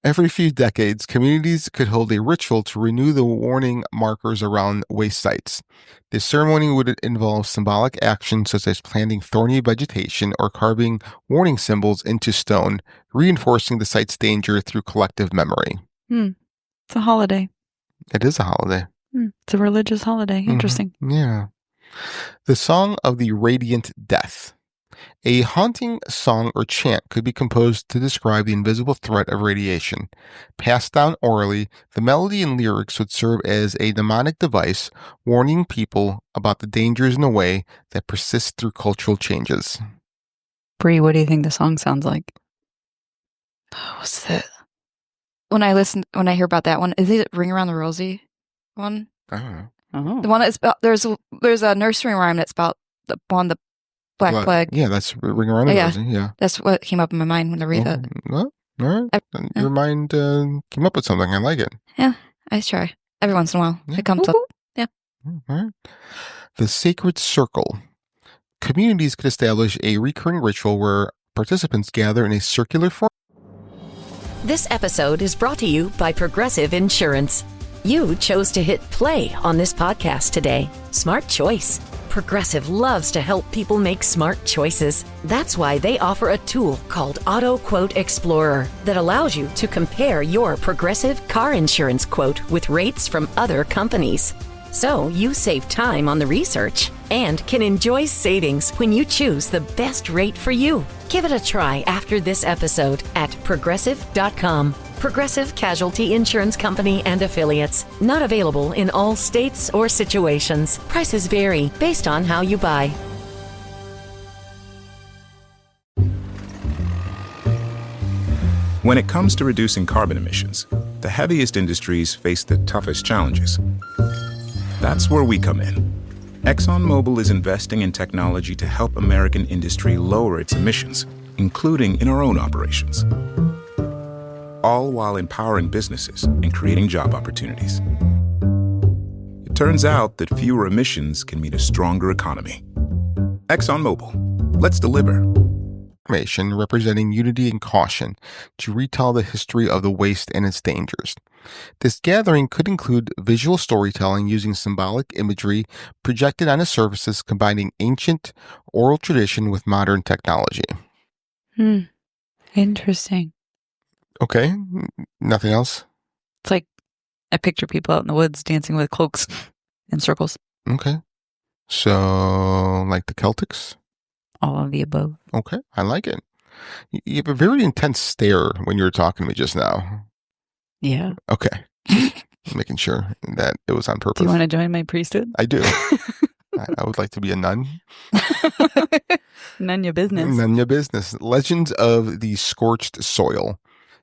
Every few decades, communities could hold a ritual to renew the warning markers around waste sites. This ceremony would involve symbolic actions such as planting thorny vegetation or carving warning symbols into stone, reinforcing the site's danger through collective memory. It's a holiday. It is a holiday. It's a religious holiday. Interesting. Yeah. The Song of the Radiant Death. A haunting song or chant could be composed to describe the invisible threat of radiation. Passed down orally, the melody and lyrics would serve as a mnemonic device, warning people about the dangers in a way that persists through cultural changes. Bree, what do you think the song sounds like? What's it? When I hear about that one, is it Ring Around the Rosie one? I don't know. Oh. The one that's about, there's a nursery rhyme that's about the Black Plague. Yeah, that's Ring Around the Rosie. Yeah. That's what came up in my mind when I read that. Well, all right. Your mind came up with something. I like it. Yeah, I try. Every once in a while. Yeah. It comes up. Yeah. All right. The Sacred Circle. Communities could establish a recurring ritual where participants gather in a circular form. This episode is brought to you by Progressive Insurance. You chose to hit play on this podcast today. Smart choice. Progressive loves to help people make smart choices. That's why they offer a tool called Auto Quote Explorer that allows you to compare your Progressive car insurance quote with rates from other companies. So you save time on the research and can enjoy savings when you choose the best rate for you. Give it a try after this episode at progressive.com. Progressive Casualty Insurance Company and Affiliates. Not available in all states or situations. Prices vary based on how you buy. When it comes to reducing carbon emissions, the heaviest industries face the toughest challenges. That's where we come in. ExxonMobil is investing in technology to help American industry lower its emissions, including in our own operations, all while empowering businesses and creating job opportunities. It turns out that fewer emissions can mean a stronger economy. ExxonMobil, let's deliver. Information representing unity and caution to retell the history of the waste and its dangers. This gathering could include visual storytelling using symbolic imagery projected onto surfaces combining ancient oral tradition with modern technology. Interesting. Okay, nothing else? It's like I picture people out in the woods dancing with cloaks in circles. Okay. So, like the Celtics? All of the above. Okay, I like it. You have a very intense stare when you were talking to me just now. Yeah. Okay. Making sure that it was on purpose. Do you want to join my priesthood? I do. I would like to be a nun. None your business. None your business. Legends of the Scorched Soil.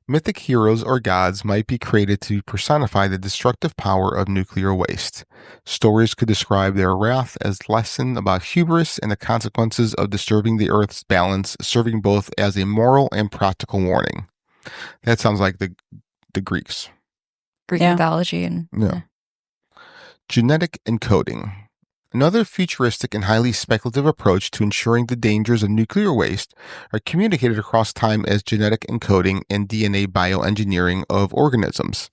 Mythic heroes or gods might be created to personify the destructive power of nuclear waste. Stories could describe their wrath as lesson about hubris and the consequences of disturbing the Earth's balance, serving both as a moral and practical warning. That sounds like the Greeks. Greek Yeah. mythology and Yeah. Genetic encoding. Another futuristic and highly speculative approach to ensuring the dangers of nuclear waste are communicated across time as genetic encoding and DNA bioengineering of organisms.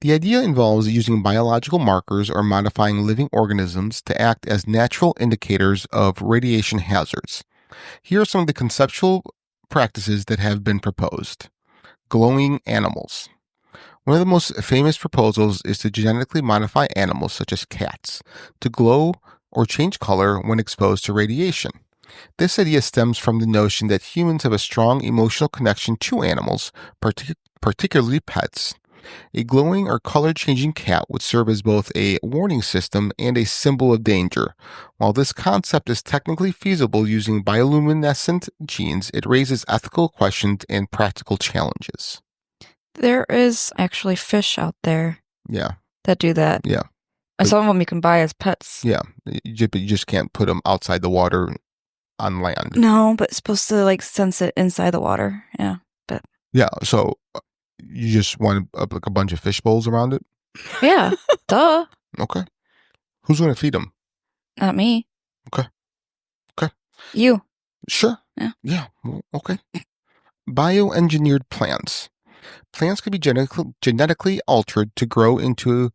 The idea involves using biological markers or modifying living organisms to act as natural indicators of radiation hazards. Here are some of the conceptual practices that have been proposed. Glowing animals. One of the most famous proposals is to genetically modify animals, such as cats, to glow or change color when exposed to radiation. This idea stems from the notion that humans have a strong emotional connection to animals, particularly pets. A glowing or color-changing cat would serve as both a warning system and a symbol of danger. While this concept is technically feasible using bioluminescent genes, it raises ethical questions and practical challenges. There is actually fish out there Yeah. that do that. Yeah. And some of them you can buy as pets. Yeah. You just can't put them outside the water on land. No, but it's supposed to like sense it inside the water. Yeah. Yeah. So you just want like a bunch of fish bowls around it? Yeah. Duh. Okay. Who's going to feed them? Not me. Okay. Okay. You. Sure. Yeah. Yeah. Well, okay. Bioengineered plants. Plants could be genetically altered to grow into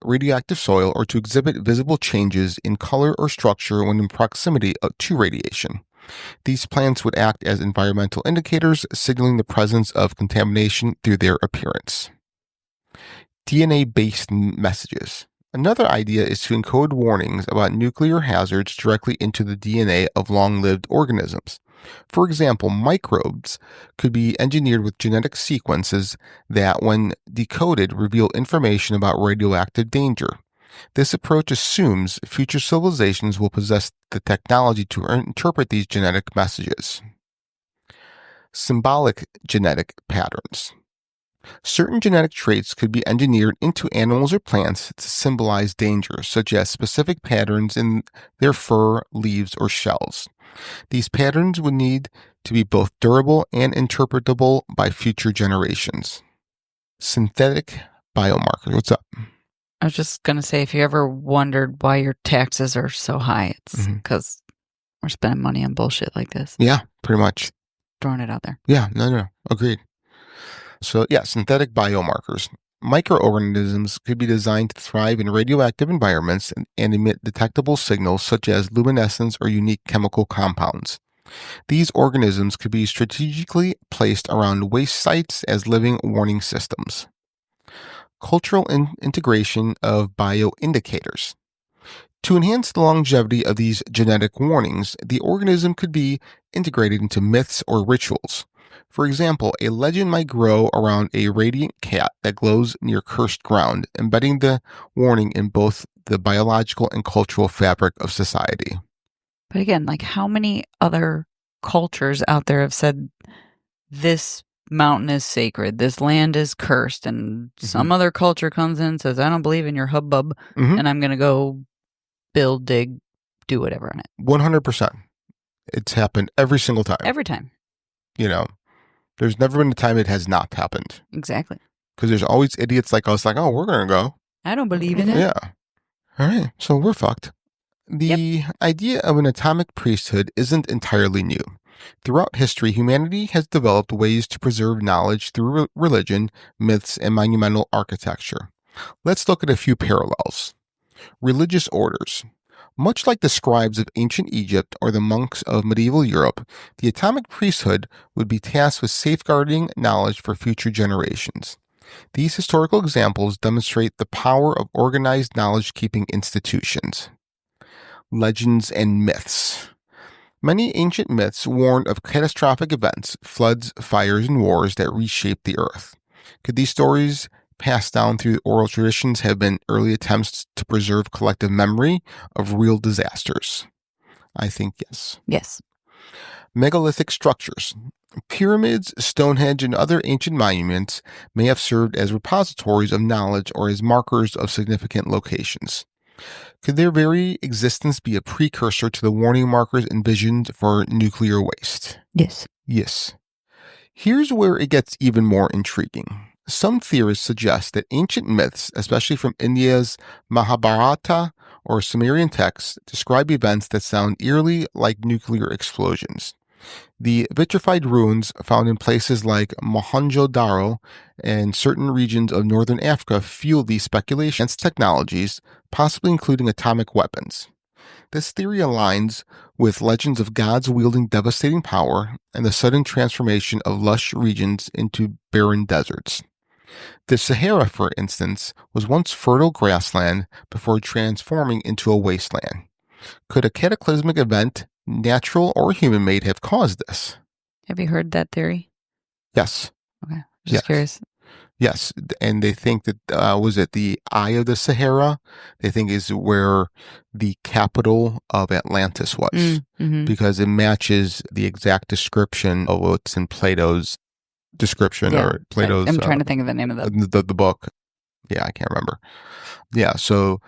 radioactive soil or to exhibit visible changes in color or structure when in proximity to radiation. These plants would act as environmental indicators, signaling the presence of contamination through their appearance. DNA-based messages. Another idea is to encode warnings about nuclear hazards directly into the DNA of long-lived organisms. For example, microbes could be engineered with genetic sequences that, when decoded, reveal information about radioactive danger. This approach assumes future civilizations will possess the technology to interpret these genetic messages. Symbolic genetic patterns. Certain genetic traits could be engineered into animals or plants to symbolize danger, such as specific patterns in their fur, leaves, or shells. These patterns would need to be both durable and interpretable by future generations. Synthetic biomarkers. What's up? I was just going to say, if you ever wondered why your taxes are so high, it's because we're spending money on bullshit like this. Yeah, pretty much. Throwing it out there. Yeah, no. Agreed. So, yeah, synthetic biomarkers. Microorganisms could be designed to thrive in radioactive environments and emit detectable signals such as luminescence or unique chemical compounds. These organisms could be strategically placed around waste sites as living warning systems. Cultural integration of bioindicators. To enhance the longevity of these genetic warnings, the organism could be integrated into myths or rituals. For example, a legend might grow around a radiant cat that glows near cursed ground, embedding the warning in both the biological and cultural fabric of society. But again, like, how many other cultures out there have said this mountain is sacred, this land is cursed, and some other culture comes in and says, I don't believe in your hubbub, and I'm going to go build, dig, do whatever on it. 100%. It's happened every single time. Every time. You know, there's never been a time it has not happened. Exactly. Because there's always idiots like us, like, oh, we're going to go. I don't believe in it. Yeah. All right. So we're fucked. The idea of an atomic priesthood isn't entirely new. Throughout history, humanity has developed ways to preserve knowledge through religion, myths, and monumental architecture. Let's look at a few parallels. Religious orders. Much like the scribes of ancient Egypt or the monks of medieval Europe, the atomic priesthood would be tasked with safeguarding knowledge for future generations. These historical examples demonstrate the power of organized knowledge-keeping institutions. Legends and myths. Many ancient myths warned of catastrophic events, floods, fires, and wars that reshaped the earth. Could these stories passed down through oral traditions have been early attempts to preserve collective memory of real disasters? I think yes. Yes. Megalithic structures. Pyramids, Stonehenge, and other ancient monuments may have served as repositories of knowledge or as markers of significant locations. Could their very existence be a precursor to the warning markers envisioned for nuclear waste? Yes. Yes. Here's where it gets even more intriguing. Some theorists suggest that ancient myths, especially from India's Mahabharata or Sumerian texts, describe events that sound eerily like nuclear explosions. The vitrified ruins found in places like Mohenjo-Daro and certain regions of northern Africa fuel these speculations against technologies, possibly including atomic weapons. This theory aligns with legends of gods wielding devastating power and the sudden transformation of lush regions into barren deserts. The Sahara, for instance, was once fertile grassland before transforming into a wasteland. Could a cataclysmic event, natural or human-made, have caused this? Have you heard that theory? Yes. Okay. Just curious. Yes, and they think that, was it the Eye of the Sahara? They think is where the capital of Atlantis was, because it matches the exact description of what's in Plato's description Yeah, or Plato's. I'm trying to think of the name of the book. Yeah, I can't remember. Yeah, so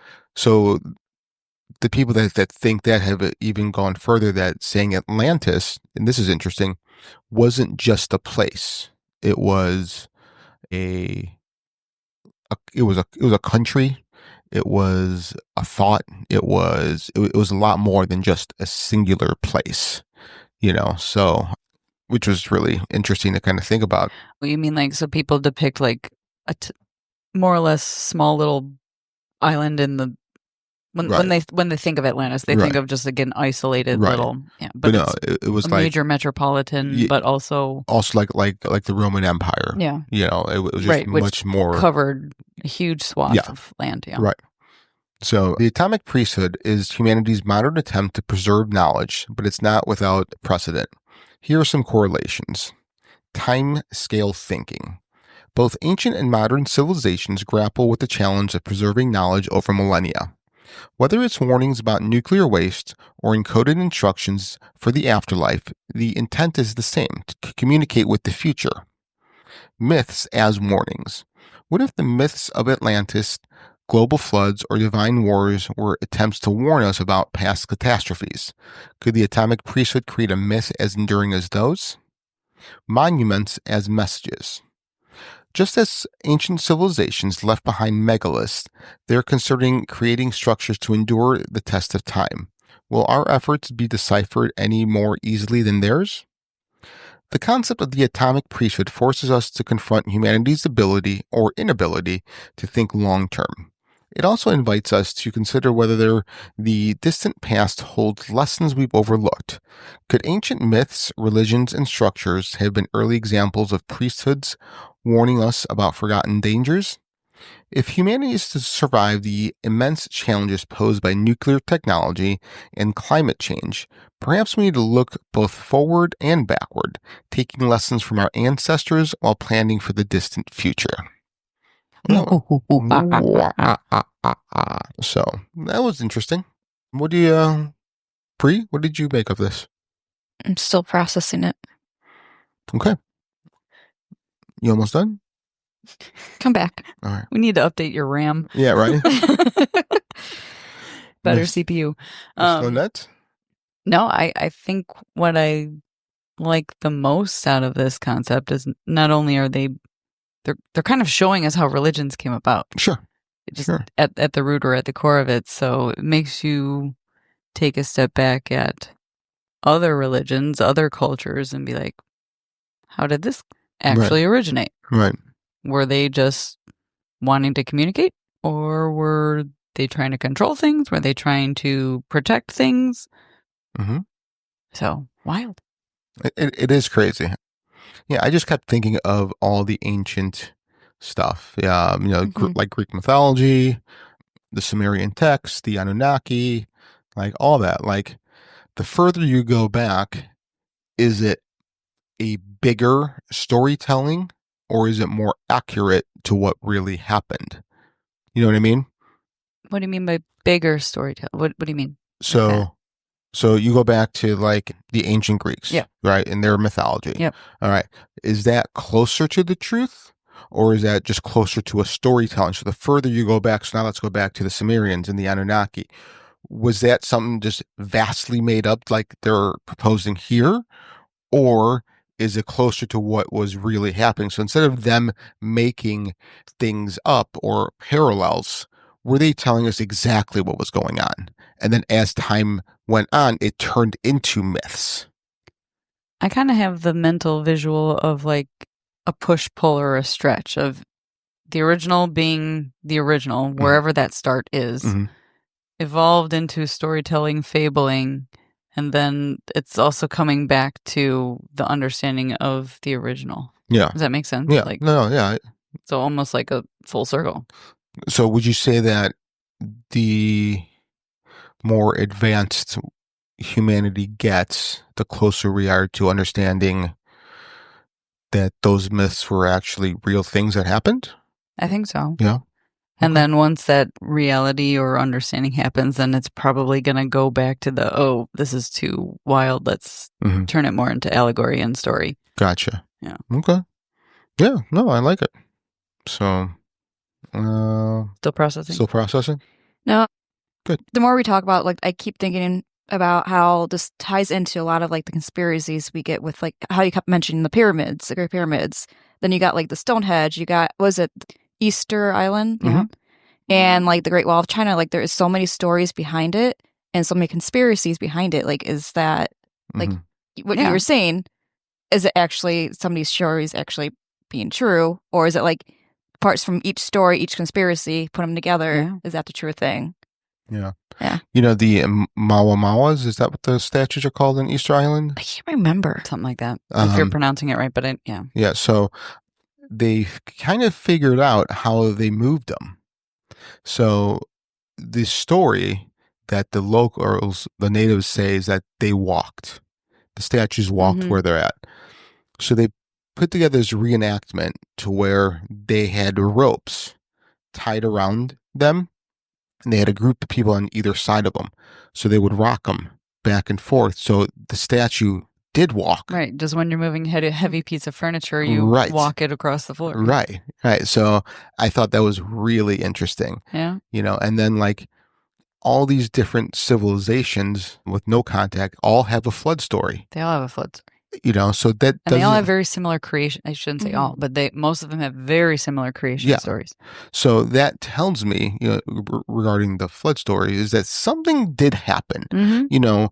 the people that think that have even gone further, that saying Atlantis, and this is interesting, wasn't just a place. It was it was a country. It was a thought. It was a lot more than just a singular place. So, which was really interesting to kind of think about. What you mean, like, so people depict like more or less small little island in the when they think of Atlantis, they think of just like an isolated little, but no, it's it was a like major metropolitan, but also like the Roman Empire. Yeah, it was just much more covered a huge swath of land. Yeah, right. So the Atomic Priesthood is humanity's modern attempt to preserve knowledge, but it's not without precedent. Here are some correlations. Time scale thinking. Both ancient and modern civilizations grapple with the challenge of preserving knowledge over millennia. Whether it's warnings about nuclear waste or encoded instructions for the afterlife, the intent is the same, to communicate with the future. Myths as warnings. What if the myths of Atlantis, global floods, or divine wars were attempts to warn us about past catastrophes? Could the Atomic Priesthood create a myth as enduring as those? Monuments as messages. Just as ancient civilizations left behind megaliths, they're considering creating structures to endure the test of time. Will our efforts be deciphered any more easily than theirs? The concept of the Atomic Priesthood forces us to confront humanity's ability or inability to think long term. It also invites us to consider whether the distant past holds lessons we've overlooked. Could ancient myths, religions, and structures have been early examples of priesthoods warning us about forgotten dangers? If humanity is to survive the immense challenges posed by nuclear technology and climate change, perhaps we need to look both forward and backward, taking lessons from our ancestors while planning for the distant future. So that was interesting. What do you, what did you make of this? I'm still processing it. Okay. You almost done? Come back. All right. we need to update your RAM. Yeah, right. Better Yes. CPU. Slow net? No, I think what I like the most out of this concept is not only are they're kind of showing us how religions came about. Sure. Just at the root or at the core of it. So it makes you take a step back at other religions, other cultures, and be like, how did this actually originate? Right. Were they just wanting to communicate? Or were they trying to control things? Were they trying to protect things? Mm-hmm. So, wild. It is crazy. Yeah, I just kept thinking of all the ancient stuff. Yeah, like Greek mythology, the Sumerian texts, the Anunnaki, like all that. Like, the further you go back, is it a bigger storytelling or is it more accurate to what really happened? You know what I mean? What do you mean by bigger storytelling? What do you mean? So you go back to like the ancient Greeks, right, in their mythology. Yep. All right. Is that closer to the truth or is that just closer to a storytelling? So the further you go back, so now let's go back to the Sumerians and the Anunnaki. Was that something just vastly made up like they're proposing here? Or is it closer to what was really happening? So instead of them making things up or parallels, were they telling us exactly what was going on? And then as time went on, it turned into myths. I kind of have the mental visual of like a push-pull or a stretch of the original being the original, wherever that start is, evolved into storytelling, fabling, and then it's also coming back to the understanding of the original. Yeah. Does that make sense? Yeah. Like, Yeah. So almost like a full circle. So would you say that the more advanced humanity gets, the closer we are to understanding that those myths were actually real things that happened? I think so. Yeah. And then once that reality or understanding happens, then it's probably going to go back to this is too wild. Let's turn it more into allegory and story. Gotcha. Yeah. Okay. Yeah, no, I like it. So, Still processing. still processing? No. Good. The more we talk about, like, I keep thinking about how this ties into a lot of like the conspiracies we get with like how you kept mentioning the pyramids, the Great Pyramids. Then you got like the Stonehenge. You got, was it Easter Island? Mhm. Yeah. And like the Great Wall of China. Like there is so many stories behind it and so many conspiracies behind it. Like, is that like Mhm. what Yeah. you were saying? Is it actually some of these stories actually being true, or is it like parts from each story, each conspiracy, put them together? Yeah. Is that the true thing? Yeah. Yeah. You know, the Mawa Mawas, is that what the statues are called in Easter Island? I can't remember. Something like that. If you're Um, pronouncing it right, but yeah. Yeah, so they kind of figured out how they moved them. So the story that the locals, the natives say, is that they walked. The statues walked Mhm. where they're at. So they put together this reenactment to where they had ropes tied around them, and they had a group of people on either side of them. So they would rock them back and forth. So the statue did walk. Right. Just when you're moving a heavy piece of furniture, you Right. walk it across the floor. Right. So I thought that was really interesting, Yeah. and then like all these different civilizations with no contact all have a flood story, They all have a flood. so that And they all doesn't- have very similar creation. I shouldn't say all, but most of them have very similar creation Yeah. stories. So that tells me, regarding the flood story, is that something did happen. Mm-hmm.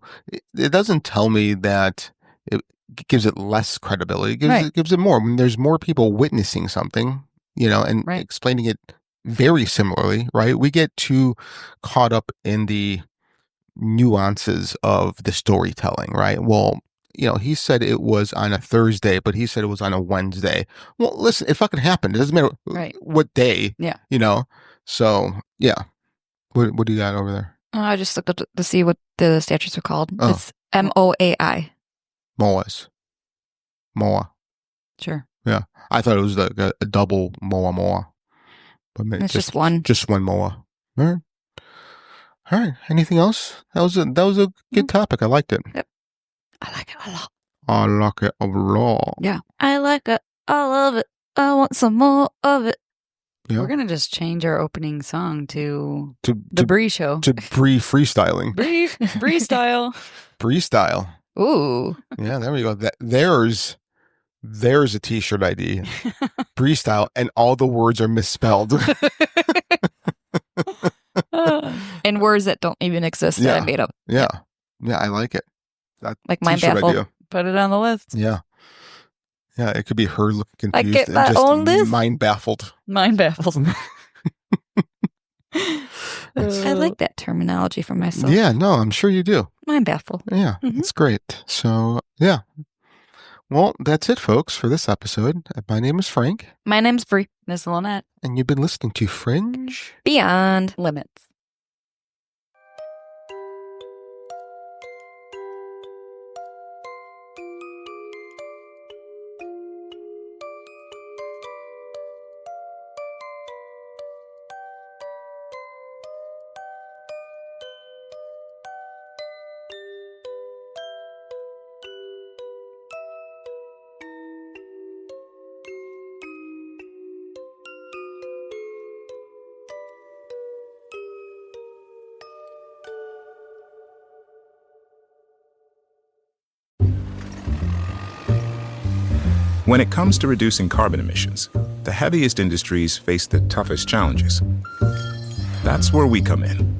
It doesn't tell me that it gives it less credibility. It gives it more. When there's more people witnessing something, and Right. explaining it very similarly, right? We get too caught up in the nuances of the storytelling, right? Well, he said it was on a Thursday, but he said it was on a Wednesday. Well, listen, it fucking happened. It doesn't matter Right. what day. Yeah. So yeah. What do you got over there? I just looked up to see what the statues are called. Oh. It's MOAI. Moas. Moa. Sure. Yeah. I thought it was like a double Moa. But maybe It's just one. Just one Moa. All right. Anything else? That was a good topic. I liked it. Yep. I like it a lot. I like it a lot. Yeah. I like it. I love it. I want some more of it. Yeah. We're gonna just change our opening song to To the Bree Show. to Bree freestyling. Bree style. Bree style. Ooh. Yeah, there we go. There's a t-shirt idea. Bree style, and all the words are misspelled. And words that don't even exist that I made up. Yeah. Yeah, I like it. That Like mind t-shirt baffle. idea. Put it on the list. Yeah. Yeah, it could be her looking I confused get and my just own list. mind baffled. Mind baffles. I like that terminology for myself. Yeah, no, I'm sure you do. Mind baffle. Yeah, Mhm. it's great. So, yeah. Well, that's it, folks, for this episode. My name is Frank, My name's Bree. Miss Lynette. and you've been listening to Fringe. Beyond. Limits. When it comes to reducing carbon emissions, the heaviest industries face the toughest challenges. That's where we come in.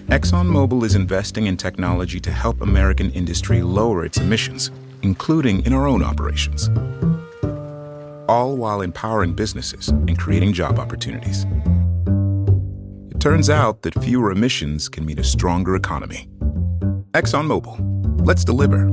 ExxonMobil is investing in technology to help American industry lower its emissions, including in our own operations, all while empowering businesses and creating job opportunities. It turns out that fewer emissions can mean a stronger economy. ExxonMobil, let's deliver.